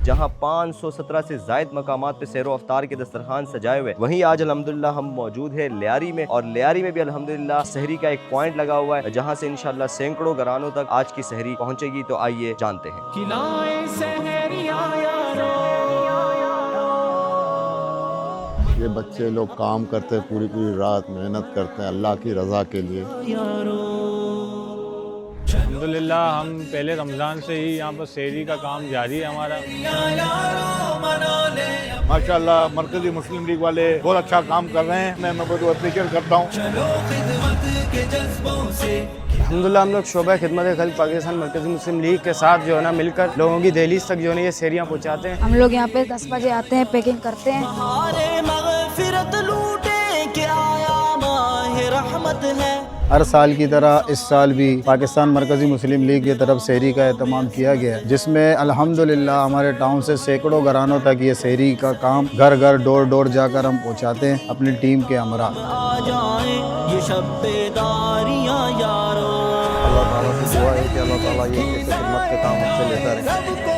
جہاں 517 سے زائد مقامات پہ سیر و افطار کے دسترخوان سجائے ہوئے. وہیں آج الحمدللہ ہم موجود ہیں لیاری میں، اور لیاری میں بھی الحمدللہ سحری کا ایک پوائنٹ لگا ہوا ہے جہاں سے انشاءاللہ سینکڑوں گھرانوں تک آج کی سحری پہنچے گی. تو آئیے جانتے ہیں. یہ بچے لوگ کام کرتے پوری پوری رات محنت کرتے ہیں اللہ کی رضا کے لیے. الحمدللہ ہم پہلے رمضان سے ہی یہاں پر سحری کا کام جاری ہے ہمارا. ماشاءاللہ مرکزی مسلم لیگ والے بہت اچھا کام کر رہے ہیں، میں بہت اپریشیٹ کرتا ہوں. الحمدللہ ہم لوگ شعبہ خدمت خلق پاکستان مرکزی مسلم لیگ کے ساتھ جو ہے نا مل کر لوگوں کی دہلیز تک جو ہے نا یہ سحریاں پہنچاتے ہیں. ہم لوگ یہاں پہ 10 بجے آتے ہیں، پیکنگ کرتے ہیں. ہر سال کی طرح اس سال بھی پاکستان مرکزی مسلم لیگ کی طرف سحری کا اہتمام کیا گیا ہے، جس میں الحمدللہ ہمارے ٹاؤن سے سینکڑوں گھرانوں تک یہ سحری کا کام گھر گھر ڈور ڈور جا کر ہم پہنچاتے ہیں اپنی ٹیم کے ہمراہ. اللہ تعالیٰ سے دعا ہے کہ اللہ تعالیٰ یہ خدمت کا کام ہم سے لیتا رہے.